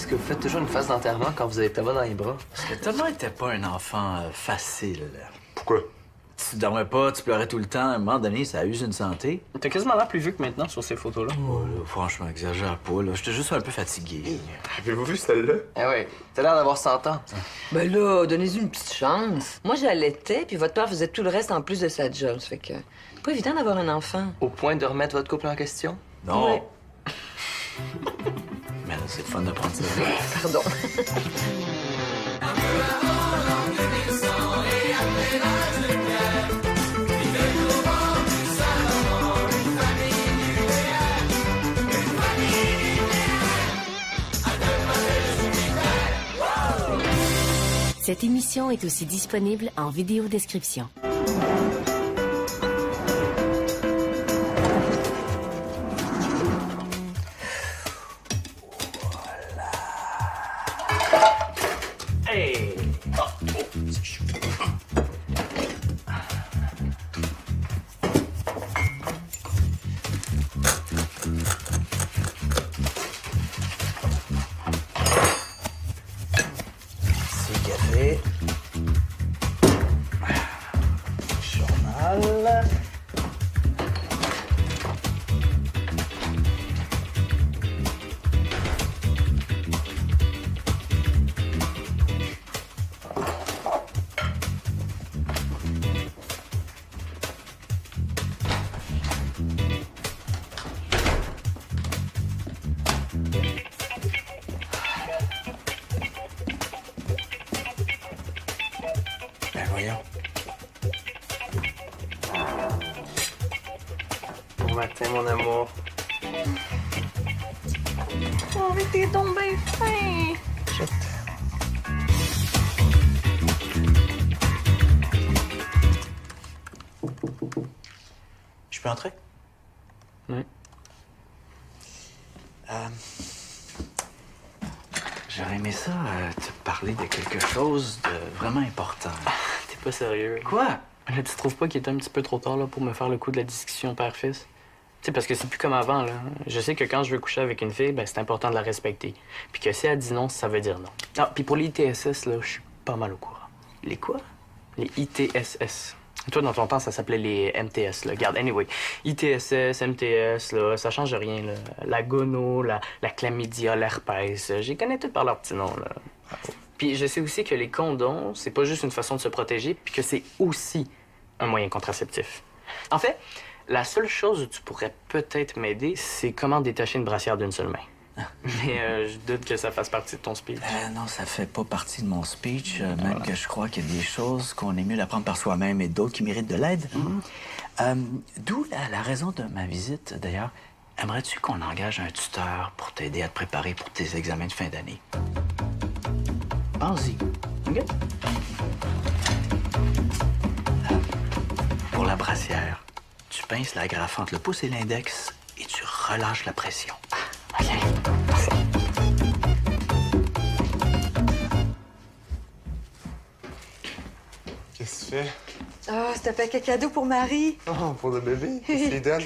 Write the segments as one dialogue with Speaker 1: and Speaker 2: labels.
Speaker 1: est-ce que vous faites toujours une phase d'enterrement quand vous avez Thomas dans les bras?
Speaker 2: Parce que Thomas était pas un enfant facile.
Speaker 3: Pourquoi?
Speaker 2: Tu dormais pas, tu pleurais tout le temps. À un moment donné, ça use une santé.
Speaker 1: T'as quasiment l'air plus vieux que maintenant sur ces photos-là.
Speaker 2: Oh, là, franchement, exagère pas. Là. J'étais juste un peu fatigué.
Speaker 3: Avez-vous vu celle-là?
Speaker 1: Eh oui, t'as l'air d'avoir 100 ans.
Speaker 4: Ben là, donnez-y une petite chance. Moi, j'allaitais, puis votre père faisait tout le reste en plus de sa job. Ça fait que pas évident d'avoir un enfant.
Speaker 1: Au point de remettre votre couple en question?
Speaker 2: Non.
Speaker 4: Ouais.
Speaker 2: Mais là, c'est le fun de prendre ça.
Speaker 4: Pardon.
Speaker 5: Cette émission est aussi disponible en vidéo description.
Speaker 2: Hey! C'est café. Journal. Ben voyons.
Speaker 1: Bon matin, mon amour.
Speaker 4: Oh, mais t'es donc bien fin.
Speaker 1: Je t'aime.
Speaker 2: Je peux entrer?
Speaker 1: Oui.
Speaker 2: J'aurais aimé ça te parler de quelque chose de vraiment important.
Speaker 1: T'es pas sérieux.
Speaker 2: Quoi?
Speaker 1: Là, tu trouves pas qu'il est un petit peu trop tard là, pour me faire le coup de la discussion père-fils? Tu sais, parce que c'est plus comme avant, là. Je sais que quand je veux coucher avec une fille, ben, c'est important de la respecter. Puis que si elle dit non, ça veut dire non. Ah, puis pour les ITSS, là, je suis pas mal au courant.
Speaker 2: Les quoi?
Speaker 1: Les ITSS. Toi, dans ton temps, ça s'appelait les MTS, là. Regarde, anyway. ITSS, MTS, là, ça change rien, là. La gono, la chlamydia, l'herpès, j'y connais toutes par leur petit nom, là. Puis je sais aussi que les condoms, c'est pas juste une façon de se protéger, puis que c'est aussi un moyen contraceptif. En fait, la seule chose où tu pourrais peut-être m'aider, c'est comment détacher une brassière d'une seule main. Mais je doute que ça fasse partie de ton speech.
Speaker 2: Non, ça fait pas partie de mon speech, même que je crois qu'il y a des choses qu'on est mieux d'apprendre par soi-même et d'autres qui méritent de l'aide. D'où la raison de ma visite, d'ailleurs. Aimerais-tu qu'on engage un tuteur pour t'aider à te préparer pour tes examens de fin d'année? Pense-y. OK? Pour la brassière, tu pinces l'agrafe entre le pouce et l'index et tu relâches la pression.
Speaker 1: OK.
Speaker 3: Qu'est-ce que tu fais?
Speaker 4: Ah, c'est un paquet cadeau pour Marie.
Speaker 3: Oh, pour le bébé? Qu'est-ce qu'il donne?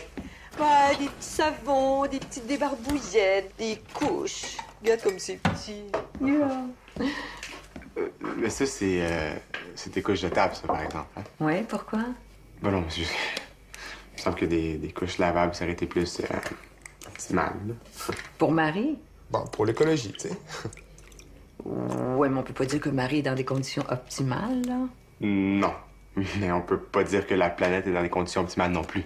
Speaker 4: Ouais, des petits savons, des petites débarbouillettes, des couches. Regarde comme c'est petit.
Speaker 3: Mais ça, c'est tes couches jetables, ça, par exemple. Hein?
Speaker 4: Ouais, pourquoi?
Speaker 3: Ben non, monsieur. Il me semble que des couches lavables, ça aurait été plus optimal, là.
Speaker 4: Pour Marie?
Speaker 3: Bon, pour l'écologie, tu sais.
Speaker 4: Ouais, mais on peut pas dire que Marie est dans des conditions optimales, là.
Speaker 3: Non. Mais on peut pas dire que la planète est dans des conditions optimales non plus.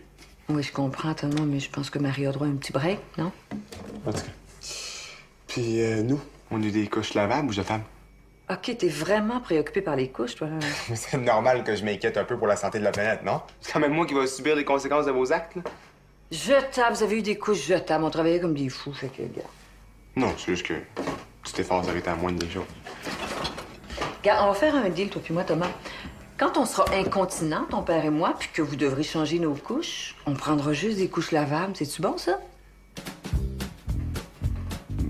Speaker 4: Oui, je comprends, Thomas, mais je pense que Marie a droit à un petit break, non?
Speaker 3: En tout cas. Puis nous, on a eu des couches lavables ou jetables?
Speaker 4: OK, t'es vraiment préoccupé par les couches, toi, là.
Speaker 3: C'est normal que je m'inquiète un peu pour la santé de la planète, non? C'est quand même moi qui va subir les conséquences de vos actes, là.
Speaker 4: Jetables, vous avez eu des couches jetables. On travaillait comme des fous, fait que, gars.
Speaker 3: Non, c'est juste que tu effort aurait été à moindre des choses.
Speaker 4: Gars, on va faire un deal, toi puis moi, Thomas. Quand on sera incontinent, ton père et moi, puis que vous devrez changer nos couches, on prendra juste des couches lavables. C'est-tu bon, ça?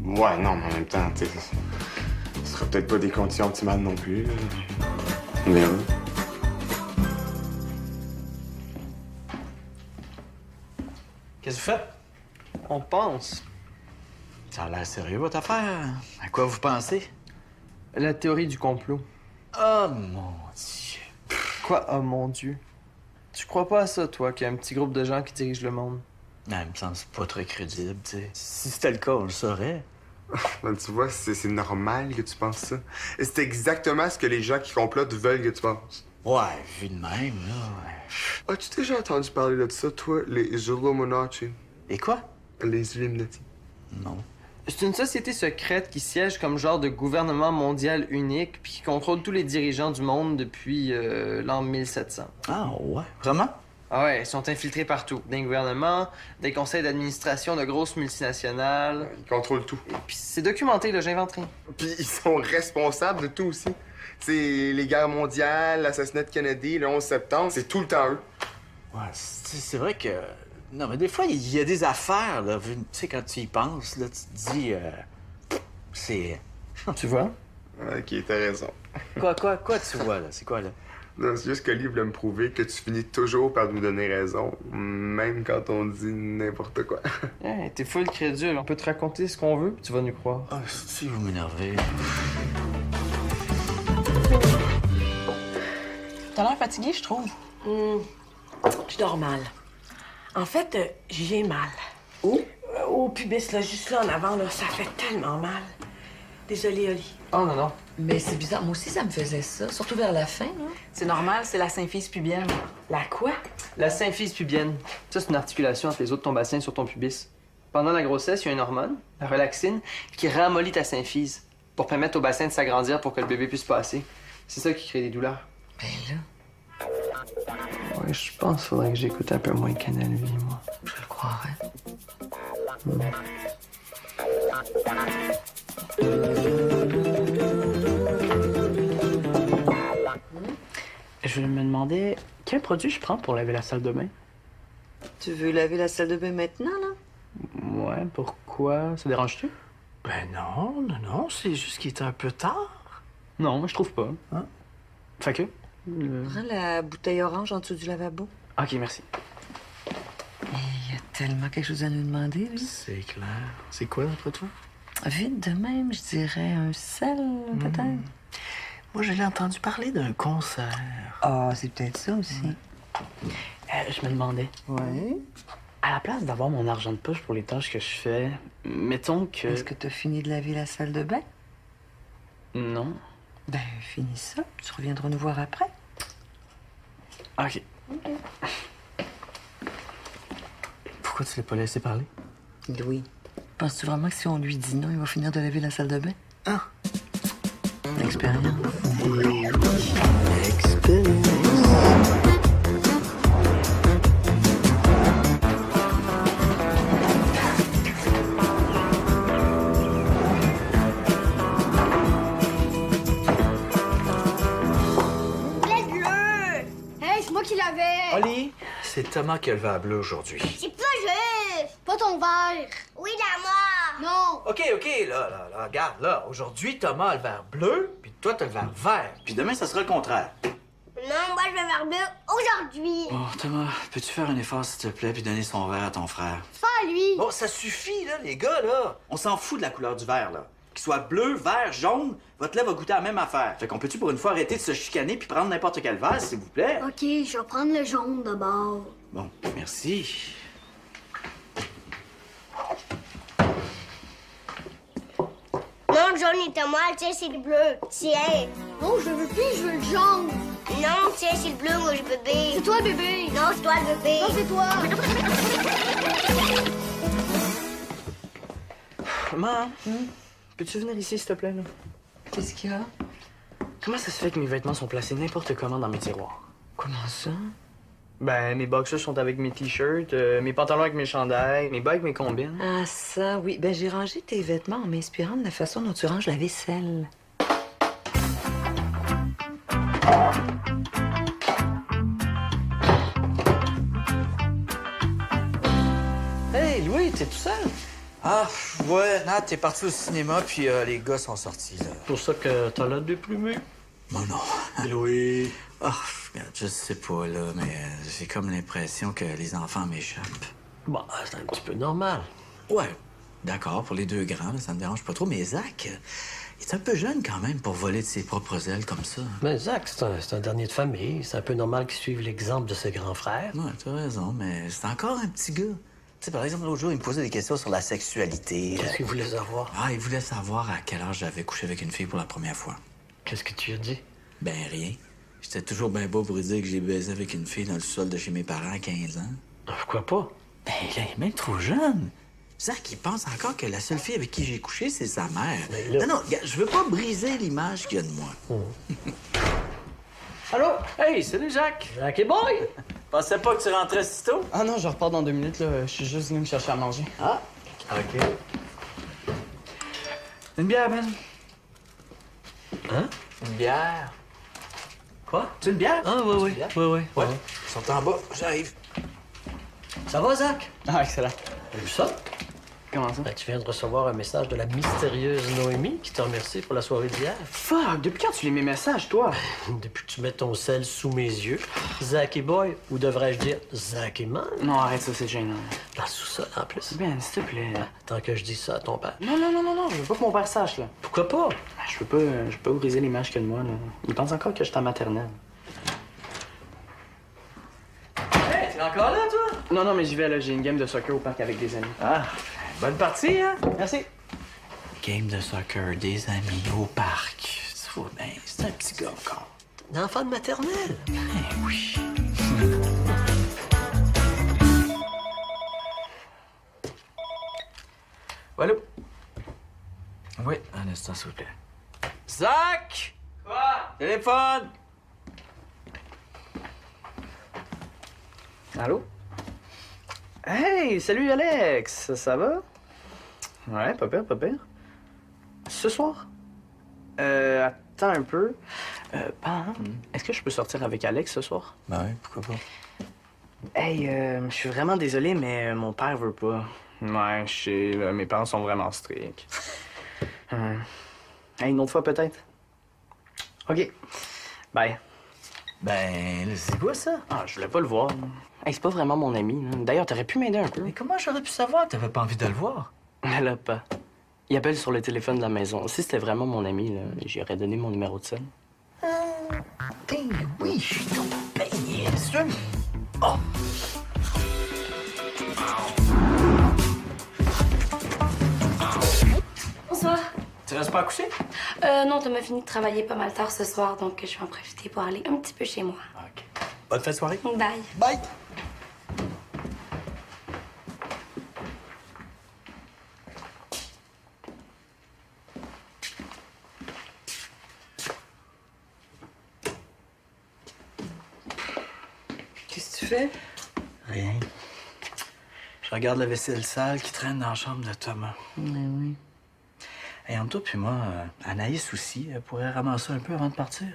Speaker 3: Ouais, non, mais en même temps, tu sais, ce sera peut-être pas des conditions optimales non plus, là. On verra.
Speaker 1: Qu'est-ce que vous faites? On pense.
Speaker 2: Ça a l'air sérieux, votre affaire. À quoi vous pensez?
Speaker 6: La théorie du complot.
Speaker 2: Oh, mon Dieu.
Speaker 6: Quoi? Oh mon Dieu. Tu crois pas à ça, toi, qu'il y a un petit groupe de gens qui dirigent le monde?
Speaker 2: Non, il me semble pas très crédible, tu sais. Si c'était le cas, on le saurait.
Speaker 3: Ben, tu vois, c'est normal que tu penses ça. Et c'est exactement ce que les gens qui complotent veulent que tu penses.
Speaker 2: Ouais, vu de même, là.
Speaker 3: As-tu déjà entendu parler de ça, toi, les Illuminati?
Speaker 2: Et quoi?
Speaker 3: Les Illuminati.
Speaker 2: Non.
Speaker 6: C'est une société secrète qui siège comme genre de gouvernement mondial unique puis qui contrôle tous les dirigeants du monde depuis l'an 1700.
Speaker 2: Ah, ouais. Vraiment?
Speaker 6: Ah ouais, ils sont infiltrés partout. Des gouvernements, des conseils d'administration de grosses multinationales.
Speaker 3: Ils contrôlent tout.
Speaker 6: Puis c'est documenté, là, j'invente rien.
Speaker 3: Puis ils sont responsables de tout aussi. C'est les guerres mondiales, l'assassinat de Kennedy, le 11 septembre, c'est tout le temps eux.
Speaker 2: Ouais, c'est vrai que... Non, mais des fois, il y a des affaires, là. Tu sais, quand tu y penses, là, tu te dis... c'est...
Speaker 6: Tu vois?
Speaker 3: Ok, t'as raison.
Speaker 2: Quoi tu vois, là? C'est quoi, là?
Speaker 3: Non, c'est juste que Lee voulait me prouver que tu finis toujours par nous donner raison, même quand on dit n'importe quoi.
Speaker 6: Hey, t'es full crédule. On peut te raconter ce qu'on veut, puis tu vas nous croire.
Speaker 2: Ah, si vous m'énervez.
Speaker 7: T'as l'air fatigué, je trouve.
Speaker 8: Je dors mal. En fait, j'ai mal.
Speaker 7: Où?
Speaker 8: Au pubis, là, juste là en avant, là, ça fait tellement mal. Désolée, Oli.
Speaker 6: Oh non, non.
Speaker 4: Mais c'est bizarre, moi aussi ça me faisait ça, surtout vers la fin, là.
Speaker 7: C'est normal, c'est la symphyse pubienne.
Speaker 8: La quoi?
Speaker 6: La symphyse pubienne. Ça, c'est une articulation entre les os de ton bassin sur ton pubis. Pendant la grossesse, il y a une hormone, la relaxine, qui ramollit ta symphyse pour permettre au bassin de s'agrandir pour que le bébé puisse passer. C'est ça qui crée des douleurs.
Speaker 4: Ben là,
Speaker 6: Ouais, je pense qu'il faudrait que j'écoute un peu moins Canal Vie, moi.
Speaker 4: je le croirais.
Speaker 1: Je me demandais quel produit je prends pour laver la salle de bain.
Speaker 4: Tu veux laver la salle de bain maintenant, là?
Speaker 1: Ouais, pourquoi? Ça dérange-tu?
Speaker 2: Ben non, c'est juste qu'il est un peu tard.
Speaker 1: Non, moi je trouve pas.
Speaker 2: Hein?
Speaker 1: Fait que?
Speaker 4: Prends la bouteille orange en dessous du lavabo.
Speaker 1: Ok, merci.
Speaker 4: Il y a tellement quelque chose à nous demander, lui.
Speaker 2: C'est clair. C'est quoi, d'après toi?
Speaker 4: Vite de même, je dirais un sel, peut-être.
Speaker 2: Moi, je l'ai entendu parler d'un concert.
Speaker 4: Ah, c'est peut-être ça aussi.
Speaker 1: Je me demandais,
Speaker 4: Ouais.
Speaker 1: à la place d'avoir mon argent de poche pour les tâches que je fais, mettons que...
Speaker 4: Est-ce que t'as fini de laver la salle de bain?
Speaker 1: Non.
Speaker 4: Ben, finis ça, puis tu reviendras nous voir après.
Speaker 1: Ok. Pourquoi tu l'as pas laissé parler?
Speaker 4: Louis, penses-tu vraiment que si on lui dit non, il va finir de laver la salle de bain?
Speaker 2: Ah.
Speaker 4: L'expérience.
Speaker 2: Oli, c'est Thomas qui a le verre bleu aujourd'hui.
Speaker 9: C'est pas juste! Pas ton verre! Oui, la moi! Non!
Speaker 2: OK, là, regarde, là. Aujourd'hui, Thomas a le verre bleu, puis toi, t'as le verre vert. Puis demain, ça sera le contraire.
Speaker 9: Non, moi, je vais vers bleu aujourd'hui!
Speaker 2: Bon, Thomas, peux-tu faire un effort, s'il te plaît, puis donner son verre à ton frère?
Speaker 9: Pas lui!
Speaker 2: Bon, ça suffit, là, les gars, là. On s'en fout de la couleur du verre, là. Qu'il soit bleu, vert, jaune, votre lait va goûter la même affaire. Fait qu'on peut-tu, pour une fois, arrêter de se chicaner puis prendre n'importe quel verre, s'il vous plaît?
Speaker 9: Ok, je vais prendre le jaune d'abord.
Speaker 2: Bon, merci.
Speaker 9: Non, le jaune est à moi, tiens, c'est le bleu. Tiens. Non, je veux plus, je veux le jaune. Non, tiens, c'est le bleu, moi, je bébé. C'est toi, le bébé. Non, c'est toi, le bébé. Non, c'est toi.
Speaker 1: Maman, peux-tu venir ici, s'il te plaît, là?
Speaker 4: Qu'est-ce qu'il y a?
Speaker 1: Comment ça se fait que mes vêtements sont placés n'importe comment dans mes tiroirs?
Speaker 4: Comment ça?
Speaker 1: Ben, mes boxers sont avec mes t-shirts, mes pantalons avec mes chandails, mes bas avec mes combines.
Speaker 4: Ah, ça, oui. Ben, j'ai rangé tes vêtements en m'inspirant de la façon dont tu ranges la vaisselle.
Speaker 6: Hey, Louis, t'es tout seul?
Speaker 2: Ah, ouais, Nat, t'es parti au cinéma, puis les gars sont sortis, là.
Speaker 1: C'est pour ça que t'as l'air déprimé.
Speaker 2: Non, non. Louis. Ah, regarde, je sais pas, là, mais j'ai comme l'impression que les enfants m'échappent.
Speaker 10: Bon, c'est un petit peu normal.
Speaker 2: Ouais. d'accord, pour les deux grands, là, ça me dérange pas trop. Mais Zach, il est un peu jeune quand même pour voler de ses propres ailes comme ça.
Speaker 10: Mais Zach, c'est un dernier de famille. C'est un peu normal qu'il suive l'exemple de ses grands frères.
Speaker 2: Ouais, t'as raison, mais c'est encore un petit gars. Tu sais, par exemple, l'autre jour, il me posait des questions sur la sexualité.
Speaker 10: Qu'est-ce qu'il voulait savoir?
Speaker 2: Ah, il voulait savoir à quel âge j'avais couché avec une fille pour la première fois.
Speaker 10: Qu'est-ce que tu as dit?
Speaker 2: Ben, rien. J'étais toujours bien beau pour lui dire que j'ai baisé avec une fille dans le sol de chez mes parents à 15 ans.
Speaker 10: Pourquoi pas?
Speaker 2: Ben, il est même trop jeune. Zach, il pense encore que la seule fille avec qui j'ai couché, c'est sa mère.
Speaker 10: Là...
Speaker 2: Non, regarde, je veux pas briser l'image qu'il y a de moi.
Speaker 1: Allô? Hey, salut Jacques!
Speaker 10: Jacques et boy!
Speaker 1: Pensais pas que tu rentrais si tôt?
Speaker 6: Ah non, je repars dans 2 minutes, là. Je suis juste venu me chercher à manger.
Speaker 1: Ah, OK. Une bière, Ben.
Speaker 10: Hein?
Speaker 1: Une bière.
Speaker 10: Quoi?
Speaker 1: Tu une bière?
Speaker 10: Ah, oui.
Speaker 2: Ouais, ils sont en bas, j'arrive.
Speaker 10: Ça va, Zach?
Speaker 6: Ah, excellent.
Speaker 10: T'as vu ça?
Speaker 6: Comment ça?
Speaker 10: Ben, tu viens de recevoir un message de la mystérieuse Noémie qui te remercie pour la soirée d'hier.
Speaker 1: Fuck, depuis quand tu lis mes messages, toi?
Speaker 10: Depuis que tu mets ton sel sous mes yeux, Zach et boy, ou devrais-je dire Zach et man?
Speaker 1: Non, arrête ça, c'est gênant.
Speaker 10: Dans le sous-sol, en plus.
Speaker 1: Ben, s'il te plaît.
Speaker 10: Tant que je dis ça à ton père.
Speaker 1: Non, je veux pas que mon père sache, là.
Speaker 10: Pourquoi pas?
Speaker 1: Ben, je veux pas briser l'image qu'il y a de moi, là. Il pense encore que je suis en maternelle.
Speaker 10: Hey, t'es encore là, toi?
Speaker 1: Non, mais j'y vais, là. J'ai une game de soccer au parc avec des amis.
Speaker 2: Ah, bonne partie, hein?
Speaker 1: Merci.
Speaker 2: Game de soccer, des amis, au parc. Ben, c'est un petit gars encore.
Speaker 10: Un enfant de maternelle?
Speaker 2: Ben oui.
Speaker 1: Allô?
Speaker 2: Oui, un instant, s'il vous plaît.
Speaker 1: Zach! Quoi? Téléphone! Allô? Hey, salut Alex! Ça va? Ouais, pas pire, pas pire. Ce soir? Attends un peu. Est-ce que je peux sortir avec Alex ce soir?
Speaker 2: Ben oui, pourquoi pas?
Speaker 1: Hey, je suis vraiment désolé, mais mon père veut pas. Ouais, je sais, là, mes parents sont vraiment stricts. Hey, une autre fois peut-être? OK. Bye.
Speaker 2: Ben, c'est quoi ça?
Speaker 1: Ah, je voulais pas le voir. Hey, c'est pas vraiment mon ami. Là. D'ailleurs, t'aurais pu m'aider un peu.
Speaker 2: Mais comment j'aurais pu savoir? T'avais pas envie de le voir?
Speaker 1: Mais là, pas. Il appelle sur le téléphone de la maison. Si c'était vraiment mon ami, là, j'y aurais donné mon numéro de scène.
Speaker 2: Ben oui, je suis donc bien sûr. Oh!
Speaker 11: Bonsoir.
Speaker 1: Tu restes pas à coucher?
Speaker 11: Non, Thomas fini de travailler pas mal tard ce soir, donc je vais en profiter pour aller un petit peu chez moi.
Speaker 2: OK. Bonne fin de soirée.
Speaker 11: Bye.
Speaker 2: Bye!
Speaker 4: Qu'est-ce que tu fais?
Speaker 2: Rien. Je regarde la vaisselle sale qui traîne dans la chambre de Thomas.
Speaker 4: Oui.
Speaker 2: Et entre toi puis moi, Anaïs aussi, elle pourrait ramasser un peu avant de partir.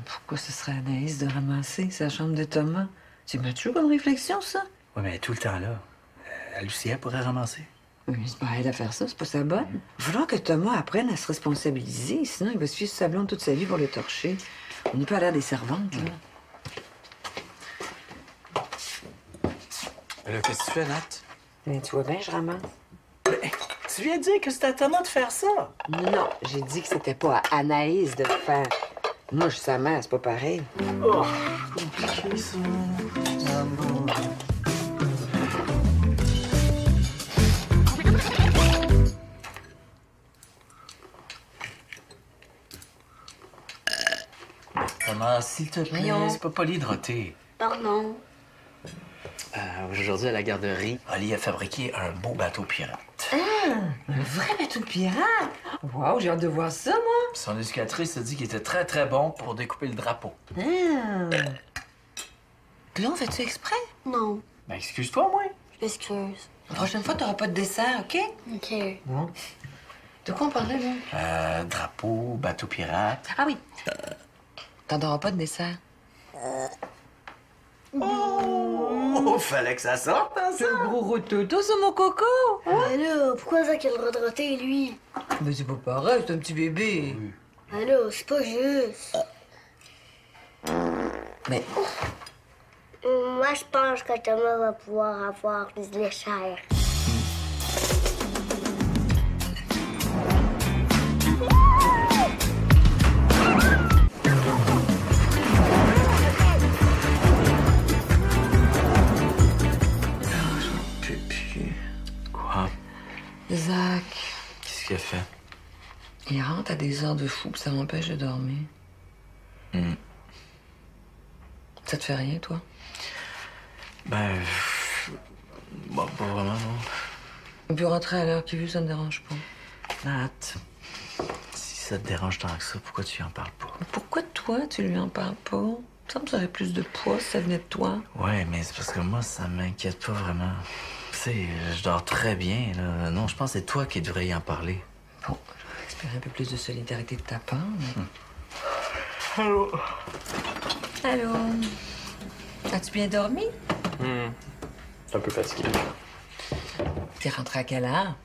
Speaker 4: Pourquoi ce serait Anaïs de ramasser sa chambre de Thomas? C'est macho comme réflexion, ça?
Speaker 2: Oui, mais tout le temps là. Lucia pourrait ramasser.
Speaker 4: Oui, c'est pas elle à faire ça, c'est pas sa bonne. Il va falloir que Thomas apprenne à se responsabiliser, sinon il va suivre sa blonde toute sa vie pour le torcher. On n'est pas à l'air des servantes, là.
Speaker 2: Là, qu'est-ce que tu fais, Nat?
Speaker 4: Mais tu vois bien, je ramasse.
Speaker 2: Mais, tu viens de dire que c'était à Thomas de faire ça.
Speaker 4: Non, j'ai dit que c'était pas à Anaïs de le faire. Moi, je suis sa mère, c'est pas pareil.
Speaker 2: Oh, compliqué, ça. Thomas, s'il te plaît,
Speaker 11: Voyons.
Speaker 2: c'est pas poli de roter.
Speaker 11: Pardon.
Speaker 2: Aujourd'hui, à la garderie, Oli a fabriqué un beau bateau pirate.
Speaker 4: Un vrai bateau de pirate? Wow, j'ai hâte de voir ça, moi.
Speaker 2: Son éducatrice a dit qu'il était très, très bon pour découper le drapeau.
Speaker 4: Ah. Là, on fait-tu exprès?
Speaker 11: Non.
Speaker 2: Ben, excuse-toi, moi.
Speaker 11: Je m'excuse.
Speaker 4: La prochaine fois, t'auras pas de dessert, OK?
Speaker 11: OK.
Speaker 4: Bon. De quoi on parlait, là?
Speaker 2: Drapeau, bateau pirate.
Speaker 4: Ah oui. T'en auras pas de dessert.
Speaker 2: Oh, fallait que ça sorte, hein, ça?
Speaker 4: C'est un gros rototo sur mon coco.
Speaker 9: Mais là, pourquoi Zach a le droit de roter, lui?
Speaker 4: Mais c'est pas pareil, c'est un petit bébé.
Speaker 9: Mais là, c'est pas juste.
Speaker 4: Mais
Speaker 9: Moi, je pense que Thomas va pouvoir avoir des léchères.
Speaker 4: Zach,
Speaker 2: Qu'est-ce qu'il a fait?
Speaker 4: il rentre à des heures de fou, puis ça m'empêche de dormir. Ça te fait rien, toi?
Speaker 2: Ben... Bon, pas vraiment, non.
Speaker 4: On peut rentrer à l'heure qu'il veut, ça ne dérange pas.
Speaker 2: Nat, si ça te dérange tant que ça, pourquoi tu en parles pas?
Speaker 4: Pourquoi toi, tu lui en parles pas? Ça me aurait plus de poids si ça venait de toi.
Speaker 2: Ouais, mais c'est parce que moi, ça m'inquiète pas vraiment. Tu sais, je dors très bien, là. Non, je pense que c'est toi qui devrais y en parler.
Speaker 4: Bon, j'aurais espéré un peu plus de solidarité de ta part, mais...
Speaker 1: Allô?
Speaker 4: Allô? As-tu bien dormi?
Speaker 1: C'est un peu fatigué.
Speaker 4: T'es rentré à quelle heure?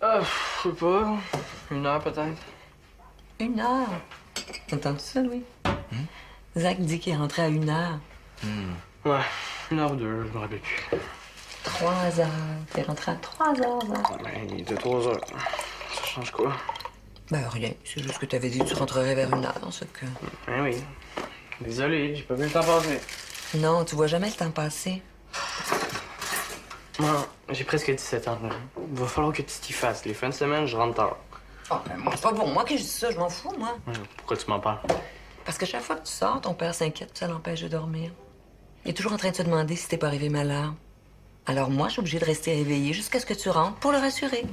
Speaker 6: Je sais pas. 1 heure peut-être.
Speaker 4: 1 heure. T'entends ça, Louis? Zach dit qu'il est rentré à 1 heure.
Speaker 1: Ouais, 1 heure ou 2, je me rappelle plus.
Speaker 4: 3 heures. T'es rentré à 3 heures, Zach.
Speaker 1: Ben, il était 3 heures. Ça change quoi?
Speaker 4: Ben, rien. C'est juste que t'avais dit que tu rentrerais vers 1 heure, ce que...
Speaker 1: Ben oui. Désolé, j'ai pas vu le temps passer.
Speaker 4: Non, tu vois jamais le temps passer.
Speaker 1: Moi, j'ai presque 17 ans. Là. Il va falloir que tu t'y fasses. Les fins de semaine, je rentre tard.
Speaker 4: Oh, ben, moi, c'est pas pour moi que je dis ça. Je m'en fous, moi.
Speaker 1: Pourquoi tu m'en parles?
Speaker 4: Parce que chaque fois que tu sors, ton père s'inquiète, ça l'empêche de dormir. Il est toujours en train de se demander si t'es pas arrivé malade. Alors moi, je suis obligée de rester réveillée jusqu'à ce que tu rentres pour le rassurer.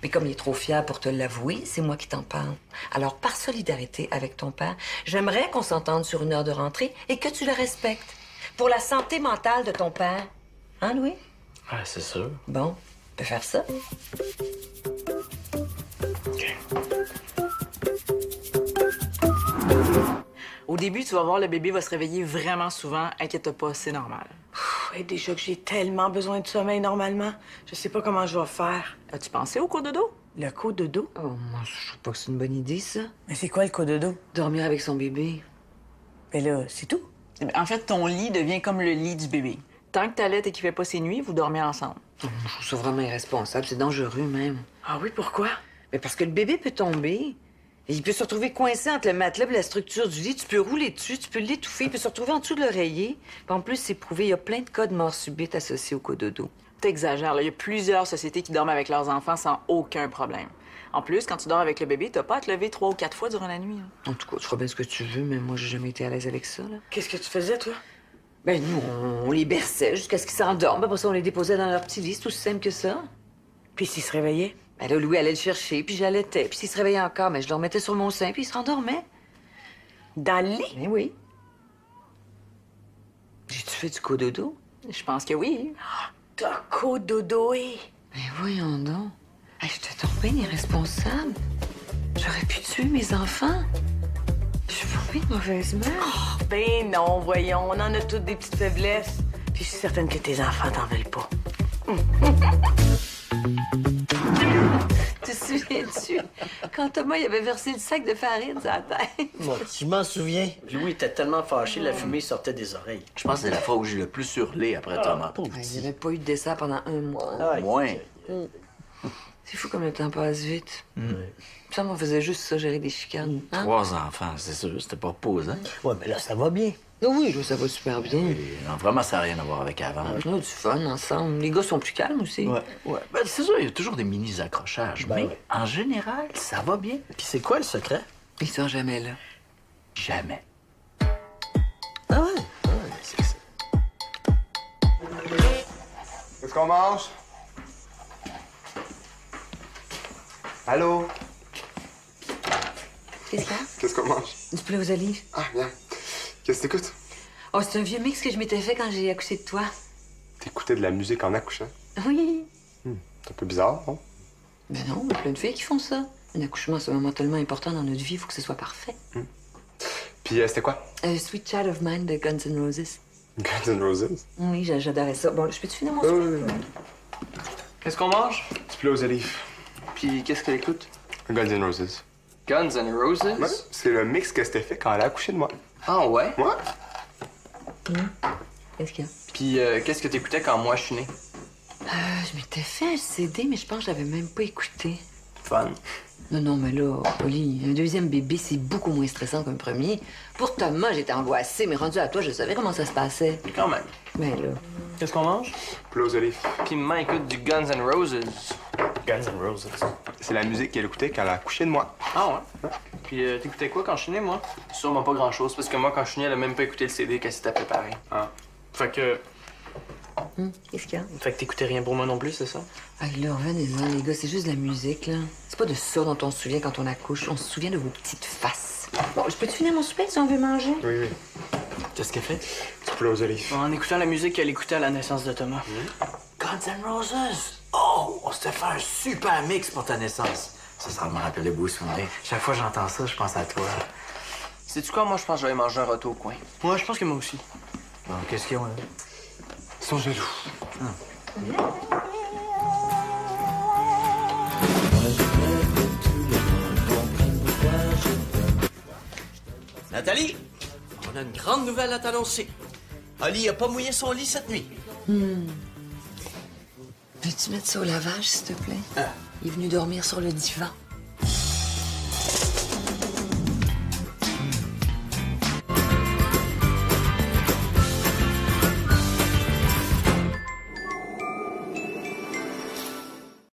Speaker 4: Mais comme il est trop fier pour te l'avouer, c'est moi qui t'en parle. Alors, par solidarité avec ton père, j'aimerais qu'on s'entende sur 1 heure de rentrée et que tu le respectes. Pour la santé mentale de ton père. Hein, Louis?
Speaker 1: Ouais, c'est sûr.
Speaker 4: Bon, on peut faire ça.
Speaker 7: Au début, tu vas voir, le bébé va se réveiller vraiment souvent. Inquiète-toi pas, c'est normal.
Speaker 8: Et déjà que j'ai tellement besoin de sommeil normalement, je sais pas comment je vais faire.
Speaker 7: As-tu pensé au cododo?
Speaker 8: Le cododo?
Speaker 4: Oh, moi, je trouve pas que c'est une bonne idée, ça.
Speaker 8: Mais c'est quoi le cododo?
Speaker 4: Dormir avec son bébé.
Speaker 8: Mais là, c'est tout.
Speaker 7: En fait, ton lit devient comme le lit du bébé. Tant que t'allaites et qu'il fait pas ses nuits, vous dormez ensemble.
Speaker 4: Je trouve ça vraiment irresponsable. C'est dangereux, même.
Speaker 8: Ah oui, pourquoi?
Speaker 4: Mais parce que le bébé peut tomber. Et il peut se retrouver coincé entre le matelas et la structure du lit. Tu peux rouler dessus, tu peux l'étouffer. Il peut se retrouver en dessous de l'oreiller. Puis en plus, c'est prouvé, il y a plein de cas de mort subite associés au cododo.
Speaker 7: T'exagères, là. Il y a plusieurs sociétés qui dorment avec leurs enfants sans aucun problème. En plus, quand tu dors avec le bébé, t'as pas à te lever 3 ou 4 fois durant la nuit.
Speaker 4: En tout cas, tu feras bien ce que tu veux, mais moi, j'ai jamais été à l'aise avec ça, là.
Speaker 8: Qu'est-ce que tu faisais, toi?
Speaker 4: Ben, nous, on les berçait jusqu'à ce qu'ils s'endorment. Après ça, on les déposait dans leur petit lit. C'est aussi simple que ça.
Speaker 8: Puis s'il se réveillait?
Speaker 4: Ben là, Louis allait le chercher, puis j'allaitais. Puis s'il se réveillait encore, mais je le remettais sur mon sein, puis il se rendormait.
Speaker 8: Dans le lit?
Speaker 4: Ben oui. J'ai-tu fait du cododo?
Speaker 7: Je pense que oui.
Speaker 8: T'as cododoé?
Speaker 4: Ben voyons donc. Hey, j'étais donc bien irresponsable. J'aurais pu tuer mes enfants. Je suis pas bien de mauvaise mère.
Speaker 8: Oh, ben non, voyons, on en a toutes des petites faiblesses. Puis je suis certaine que tes enfants t'en veulent pas.
Speaker 4: Te souviens-tu? Quand Thomas il avait versé le sac de farine sur la tête.
Speaker 10: Moi, je m'en souviens. Louis était tellement fâché, la fumée sortait des oreilles.
Speaker 2: Je pense que c'est la fois où j'ai le plus hurlé après Thomas.
Speaker 10: Pauvre
Speaker 4: Il n'y
Speaker 10: petit.
Speaker 4: avait pas eu de dessert pendant 1 mois.
Speaker 10: Ah,
Speaker 2: Moins.
Speaker 4: C'est fou comme le temps passe vite. Ça, on faisait juste ça, gérer des chicanes. Hein?
Speaker 2: 3 enfants, c'est sûr, c'était pas reposant.
Speaker 10: Ouais, mais là, ça va bien.
Speaker 4: Oui, là, ça va super bien.
Speaker 2: Et non, vraiment, ça n'a rien à voir avec avant.
Speaker 4: On a du fun ensemble. Les gars sont plus calmes aussi.
Speaker 10: Ouais.
Speaker 2: Ben, c'est sûr, il y a toujours des mini-accrochages,
Speaker 10: Ben
Speaker 2: mais
Speaker 10: ouais.
Speaker 2: en général, ça va bien.
Speaker 10: Puis c'est quoi le secret?
Speaker 4: Ils sont jamais là.
Speaker 2: Jamais.
Speaker 10: Ah ouais?
Speaker 2: C'est ça.
Speaker 3: Qu'est-ce qu'on mange? Allô?
Speaker 4: Qu'est-ce qu'il y a?
Speaker 3: Qu'est-ce qu'on mange?
Speaker 4: Du poulet aux olives.
Speaker 3: Ah, bien. Qu'est-ce que t'écoutes?
Speaker 4: Oh, c'est un vieux mix que je m'étais fait quand j'ai accouché de toi.
Speaker 3: T'écoutais de la musique en accouchant?
Speaker 4: Oui.
Speaker 3: C'est un peu bizarre, non?
Speaker 4: Ben non, il y a plein de filles qui font ça. Un accouchement, c'est un moment tellement important dans notre vie, il faut que ce soit parfait.
Speaker 3: Puis c'était quoi?
Speaker 4: Sweet Child of Mine de Guns N' Roses.
Speaker 3: Guns N' Roses?
Speaker 4: Oui, j'adorais ça. Bon, je peux-tu finir mon souper?
Speaker 6: Qu'est-ce qu'on mange?
Speaker 3: Du poulet aux olives.
Speaker 6: Puis qu'est-ce qu'elle écoute?
Speaker 3: Guns N' Roses.
Speaker 6: Guns N' Roses?
Speaker 3: Ouais, c'est le mix que c'était fait quand elle a accouché de moi.
Speaker 6: Ah ouais?
Speaker 3: Ouais?
Speaker 4: Qu'est-ce qu'il y a?
Speaker 6: Puis qu'est-ce que t'écoutais quand moi je suis né?
Speaker 4: Je m'étais fait un CD, mais je pense que j'avais même pas écouté.
Speaker 6: Fun.
Speaker 4: Non, mais là, Oli, un deuxième bébé, c'est beaucoup moins stressant qu'un premier. Pour Thomas, j'étais angoissée, mais rendu à toi, je savais comment ça se passait.
Speaker 6: Quand même.
Speaker 4: Ben là.
Speaker 6: Qu'est-ce qu'on mange?
Speaker 3: Poulet aux olives.
Speaker 6: Puis maman écoute du Guns N' Roses.
Speaker 1: Guns N' Roses.
Speaker 3: C'est la musique qu'elle écoutait quand elle a accouché de moi.
Speaker 1: Ah ouais? Puis t'écoutais quoi quand je suis né, moi?
Speaker 6: Sûrement pas grand-chose, parce que moi, quand je suis né, elle a même pas écouté le CD qu'elle s'était préparé.
Speaker 1: Ah. Fait que...
Speaker 4: Qu'est-ce qu'il y a?
Speaker 1: Fait que t'écoutais rien pour moi non plus, c'est ça?
Speaker 4: Ah, là, revenez-en, les gars, c'est juste de la musique, là. C'est pas de ça dont on se souvient quand on accouche. On se souvient de vos petites faces. Bon, je peux-tu finir mon souper si on veut manger?
Speaker 3: Oui, oui.
Speaker 1: Qu'est-ce qu'elle fait?
Speaker 3: Du poulet aux olives.
Speaker 1: En écoutant la musique qu'elle écoutait à la naissance de Thomas.
Speaker 2: Guns N' Roses! Oh! On s'était fait un super mix pour ta naissance. Ça me rappelle les beaux souvenirs. Chaque fois que j'entends ça, je pense à toi.
Speaker 6: Sais-tu quoi? Moi, je pense que j'allais manger un râteau au coin.
Speaker 1: Ouais, je pense que moi aussi.
Speaker 2: Bon, qu'est-ce qu'ils ont, là?
Speaker 3: Ils sont jaloux.
Speaker 12: Nathalie, on a une grande nouvelle à t'annoncer. Ali a pas mouillé son lit cette nuit.
Speaker 4: Peux-tu mettre ça au lavage, s'il te plaît? Il est venu dormir sur le divan.